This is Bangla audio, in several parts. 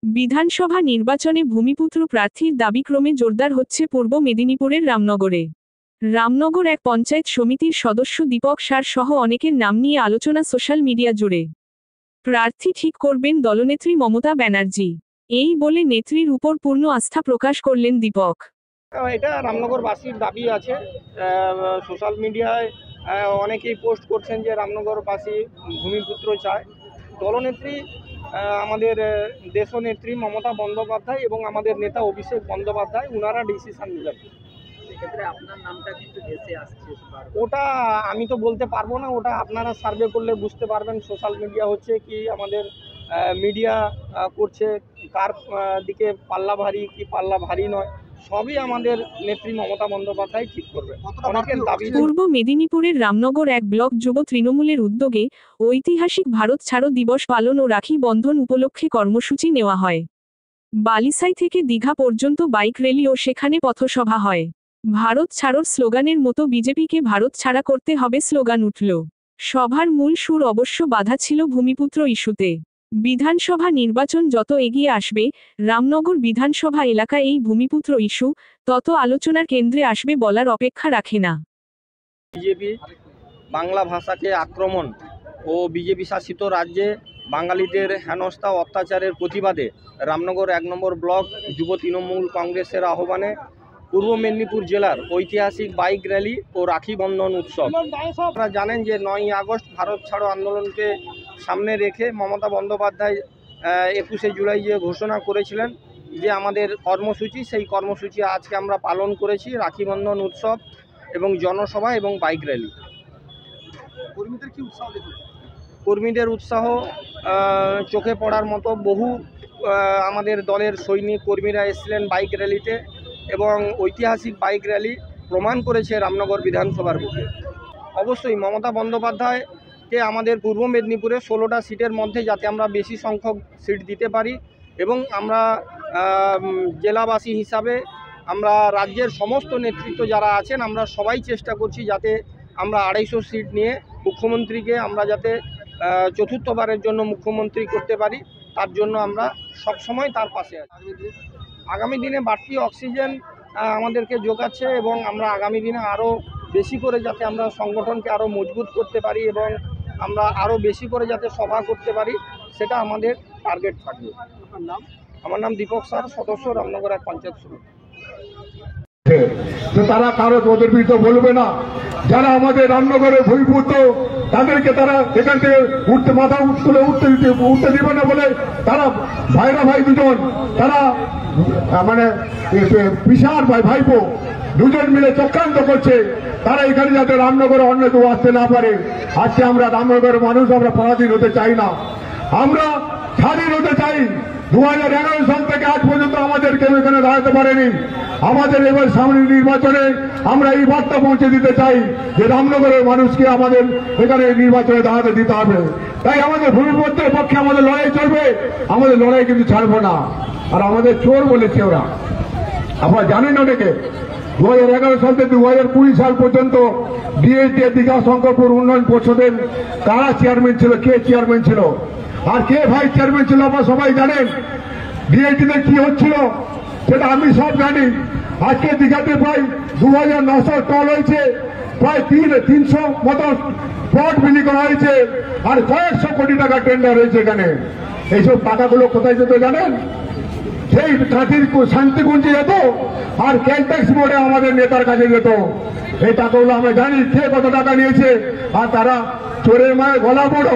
বিধানসভা নির্বাচনে ভূমিপুত্র প্রার্থীর দাবি ক্রমে জোরদার হচ্ছে পূর্ব মেদিনীপুরের রামনগরে। রামনগর এক পঞ্চায়েত সমিতির সদস্য দীপক সার সহ অনেকের নাম নিয়ে আলোচনা সোশ্যাল মিডিয়া জুড়ে। প্রার্থী ঠিক করবেন দলনেত্রী মমতা ব্যানার্জি, এই বলে নেত্রীর উপর পূর্ণ আস্থা প্রকাশ করলেন দীপক। এটা রামনগরবাসীর দাবি আছে। সোশ্যাল মিডিয়ায় অনেকেই পোস্ট করছেন যে রামনগরবাসী ভূমিপুত্র চায়। দলনেত্রী আমাদের দেশনেত্রী মমতা বন্দ্যোপাধ্যায় এবং আমাদের নেতা অভিষেক বন্দ্যোপাধ্যায় ওনারা ডিসিশন নেবেন। সেক্ষেত্রে আপনার নামটা কিন্তু ভেসে আসছে। ওটা আমি তো বলতে পারবো না, ওটা আপনারা সার্ভে করলে বুঝতে পারবেন সোশ্যাল মিডিয়া হচ্ছে কি আমাদের মিডিয়া করছে, কার দিকে পাল্লা ভারী কি পাল্লা ভারী নয় সবই আমাদের নেত্রী মমতা বন্দ্যোপাধ্যায় ঠিক করবে। পূর্ব মেদিনীপুরের রামনগর এক ব্লক যুব তৃণমূলের উদ্যোগে ঐতিহাসিক ভারত ছাড়ো দিবস পালন ও রাখি বন্ধন উপলক্ষে কর্মসূচি নেওয়া হয়। বালিসাই থেকে দীঘা পর্যন্ত বাইক র্যালি ও সেখানে পথসভা হয়। ভারত ছাড়োর স্লোগানের মতো বিজেপিকে ভারত ছাড়া করতে হবে স্লোগান উঠল। সভার মূল সুর অবশ্য বাধা ছিল ভূমিপুত্র ইস্যুতে। বিধানসভা নির্বাচন যত এগিয়ে আসবে, রামনগর বিধানসভা এলাকা এই ভূমিপুত্র ইস্যু তত আলোচনার কেন্দ্রে আসবে বলার অপেক্ষা রাখে না। বিজেপি বাংলা ভাষাকে আক্রমণ ও বিজেপি শাসিত রাজ্যে বাঙালিদের হেনস্থা অত্যাচারের প্রতিবাদে রামনগর 1 নম্বর ব্লক যুব তৃণমূল কংগ্রেসের আহ্বানে পূর্ব মেদিনীপুর জেলার ঐতিহাসিক বাইক র্যালি ও রাখি বন্ধন উৎসব। আপনারা জানেন যে 9ই আগস্ট ভারত ছাড়ো আন্দোলনকে সামনে রেখে মমতা বন্দ্যোপাধ্যায় 21শে জুলাই যে ঘোষণা করেছিলেন যে আমাদের কর্মসূচি, সেই কর্মসূচি আজকে আমরা পালন করেছি। রাখি বন্ধন উৎসব এবং জনসভা এবং বাইক র্যালি। কর্মীদের কি উৎসাহ দেখুন? কর্মীদের উৎসাহ চোখে পড়ার মতো। বহু আমাদের দলের সৈনিক কর্মীরা এসেছিলেন বাইক র্যালিতে এবং ঐতিহাসিক বাইক র্যালি প্রমাণ করেছে রামনগর বিধানসভার বুকে। অবশ্যই মমতা বন্দ্যোপাধ্যায়কে আমাদের পূর্ব মেদিনীপুরে 16টা সিটের মধ্যে যাতে আমরা বেশি সংখ্যক সিট দিতে পারি এবং আমরা জেলাবাসী হিসাবে আমরা রাজ্যের সমস্ত নেতৃত্ব যারা আছেন আমরা সবাই চেষ্টা করছি যাতে আমরা 250 সিট নিয়ে মুখ্যমন্ত্রীকে আমরা যাতে চতুর্থবারের জন্য মুখ্যমন্ত্রী করতে পারি, তার জন্য আমরা সবসময় তার পাশে আছি। আগামী দিনে বাড়তি অক্সিজেন আমাদেরকে যোগাচ্ছে এবং আমরা আগামী দিনে আরও বেশি করে যাতে আমরা সংগঠনকে আরও মজবুত করতে পারি এবং আমরা আরও বেশি করে যাতে সভা করতে পারি, সেটা আমাদের টার্গেট থাকবে। আমার নাম দীপক সার, সদস্য রামনগর 1 পঞ্চায়েত সমিতি। তারা কারো ওদের বিরুদ্ধে বলবে না। যারা আমাদের রামনগরের ভূমিপুত্র তাদেরকে তারা এখান থেকে উঠতে মাথা উঠতে দিবে না বলে তারা ভাইরা ভাই দুজন, তারা মানে পিসার ভাইপো দুজন মিলে চক্রান্ত করছে। তারা এখানে যাতে রামনগরে অন্য কেউ আসতে না পারে। আজকে আমরা রামনগরের মানুষ আমরা পরাধীন হতে চাই না, আমরা স্বাধীন হতে চাই। 2011 সাল থেকে আজ পর্যন্ত আমাদের কেউ এখানে দাঁড়াতে পারেনি। আমাদের এবার সামনের নির্বাচনে আমরা এই বার্তা পৌঁছে দিতে চাই যে রামনগরের মানুষকে আমাদের এখানে নির্বাচনে দাঁড়াতে দিতে হবে। তাই আমাদের ভূমিপুত্রের পক্ষে আমাদের লড়াই চলবে, আমাদের লড়াই কিন্তু ছাড়বো না। আর আমাদের চোর বলেছে ওরা, আপনারা জানেন অনেকে 2011 সাল থেকে 2020 সাল পর্যন্ত ডিএসডি দীঘা শঙ্করপুর উন্নয়ন পরিষদের কারা চেয়ারম্যান ছিল, কে চেয়ারম্যান ছিল আর কে ভাইস চেয়ারম্যান ছিল আপনারা সবাই জানেন। ডিএসডিতে কি হচ্ছিল সেটা আমি সব জানি। আজকে দীঘাতে প্রায় 2900 স্টল হয়েছে, প্রায় 300 মতো প্লট বিলি করা হয়েছে আর কয়েকশো কোটি টাকা টেন্ডার হয়েছে এখানে। এইসব টাকাগুলো কোথায় যেত জানেন? সেই কাঁথির শান্তিকুঞ্জে যেত আর ক্যালট্যাক্স বোর্ডে আমাদের নেতার কাছে যেত। এই টাকাগুলো আমরা জানি কে কত টাকা নিয়েছে। আর তারা চোরের মায়ের গলা বড়,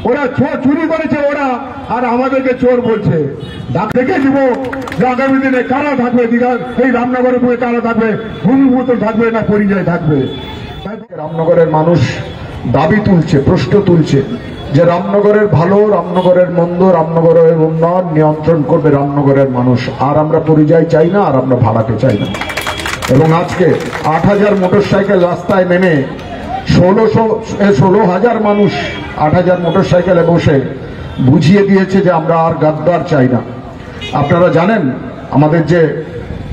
ওরা চুরি করেছে ওরা, আর আমাদেরকে চোর বলছে। দেখে দিব যে আগামী দিনে কারা থাকবে দীঘার এই রামনগরের বুকে, কারা থাকবে, ভূমিপুত্র থাকবে না পরিযায় থাকবে। রামনগরের মানুষ দাবি তুলছে, প্রশ্ন তুলছে যে রামনগরের ভালো, রামনগরের মন্দ, রামনগরের উন্নয়ন নিয়ন্ত্রণ করবে রামনগরের মানুষ। আর আমরা পরিযায় চাই না, আর আমরা ভাড়াকে চাই না। এবং আজকে 8000 মোটরসাইকেল রাস্তায় নেমে 16,000 মানুষ 8000 মোটরসাইকেলে বসে বুঝিয়ে দিয়েছে যে আমরা আর গাদ্দার চাই না। আপনারা জানেন আমাদের যে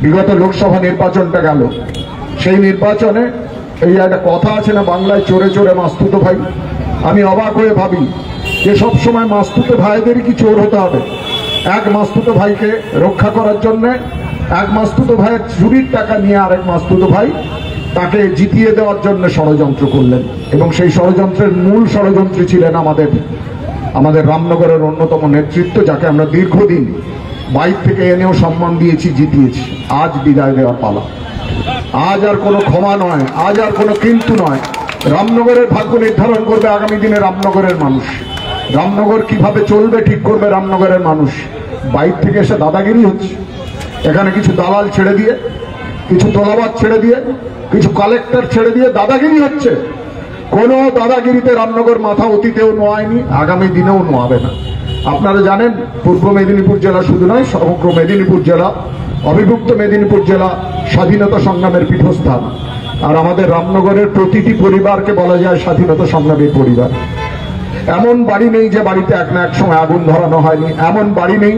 বিগত লোকসভা নির্বাচনটা গেল, সেই নির্বাচনে এই একটা কথা আছে না বাংলায়, চোরে চোরে মাস্তুতো ভাই। আমি অবাক হয়ে ভাবি যে সবসময় মাস্তুতো ভাইদেরই কি চোর হতে হবে? এক মাসতুতো ভাইকে রক্ষা করার জন্য, এক মাসতুতো ভাইয়ের চুরির টাকা নিয়ে আরেক মাসতুতো ভাই তাকে জিতিয়ে দেওয়ার জন্য ষড়যন্ত্র করলেন, এবং সেই ষড়যন্ত্রের মূল ষড়যন্ত্রী ছিলেন আমাদের রামনগরের অন্যতম নেতৃত্ব, যাকে আমরা দীর্ঘদিন বাইর থেকে এনেও সম্মান দিয়েছি, জিতিয়েছি। আজ বিদায় দেওয়ার পালা। আজ আর কোনো ক্ষমা নয়, আজ আর কোনো কিন্তু নয়। রামনগরের ভাগ্য নির্ধারণ করবে আগামী দিনে রামনগরের মানুষ। রামনগর কিভাবে চলবে ঠিক করবে রামনগরের মানুষ। বাইর থেকে এসে দাদাগিরি হচ্ছে, এখানে কিছু দালাল ছেড়ে দিয়ে, কিছু তোলাবাজ ছেড়ে দিয়ে, কিছু কালেক্টর ছেড়ে দিয়ে দাদাগিরি হচ্ছে। কোনো দাদাগিরিতে রামনগর মাথা অতীতেও নোয়ায়নি, আগামী দিনেও নোয়াবে না। আপনারা জানেন, পূর্ব মেদিনীপুর জেলা শুধু নয়, সমগ্র মেদিনীপুর জেলা, অবিভক্ত মেদিনীপুর জেলা স্বাধীনতা সংগ্রামের পীঠস্থান। আর আমাদের রামনগরের প্রতিটি পরিবারকে বলা যায় স্বাধীনতা সংগ্রামের পরিবার। এমন বাড়ি নেই যে বাড়িতে এক না এক সময় আগুন ধরানো হয়নি, এমন বাড়ি নেই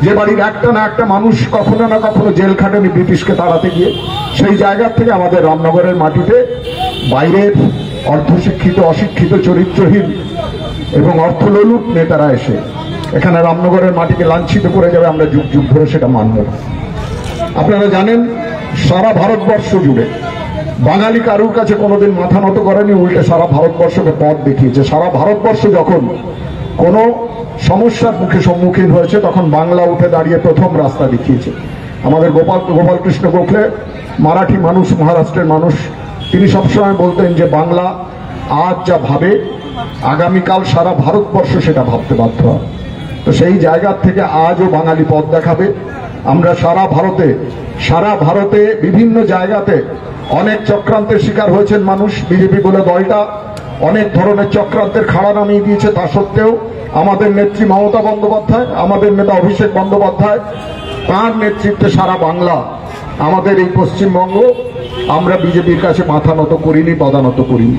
যে বাড়ির একটা না একটা মানুষ কখনো না কখনো জেল খাটেনি ব্রিটিশকে তাড়াতে গিয়ে। সেই জায়গা থেকে আমাদের রামনগরের মাটিতে বাইরের অর্ধশিক্ষিত, অশিক্ষিত, চরিত্রহীন এবং অর্থলোলুপ নেতারা এসে এখানে রামনগরের মাটিকে লাঞ্ছিত করে যাবে, আমরা যুগ যুগ ধরে সেটা মানব না। আপনারা জানেন, সারা ভারতবর্ষ জুড়ে বাঙালি কারুর কাছে কোনোদিন মাথা নত করেনি, উল্টে সারা ভারতবর্ষকে পথ দেখিয়েছে। সারা ভারতবর্ষ যখন কোনো সমস্যার মুখে সম্মুখীন হয়েছে, তখন বাংলা উঠে দাঁড়িয়ে প্রথম রাস্তা দেখিয়েছে। আমাদের গোপালকৃষ্ণ গোখলে, মারাঠি মানুষ, মহারাষ্ট্রের মানুষ, তিনি সবসময় বলতেন যে বাংলা আজ যা ভাবে, আগামীকাল সারা ভারতবর্ষ সেটা ভাবতে বাধ্য হয়। তো সেই জায়গা থেকে আজও বাঙালি পথ দেখাবে। আমরা সারা ভারতে বিভিন্ন জায়গাতে অনেক চক্রান্তের শিকার হয়েছেন মানুষ। বিজেপি বলে দলটা অনেক ধরনের চক্রান্তের খাড়া নামিয়ে দিয়েছে, তা সত্ত্বেও আমাদের নেত্রী মমতা বন্দ্যোপাধ্যায়, আমাদের নেতা অভিষেক বন্দ্যোপাধ্যায়, তাঁর নেতৃত্বে সারা বাংলা, আমাদের এই পশ্চিমবঙ্গ, আমরা বিজেপির কাছে মাথা নত করিনি, পদানত করিনি।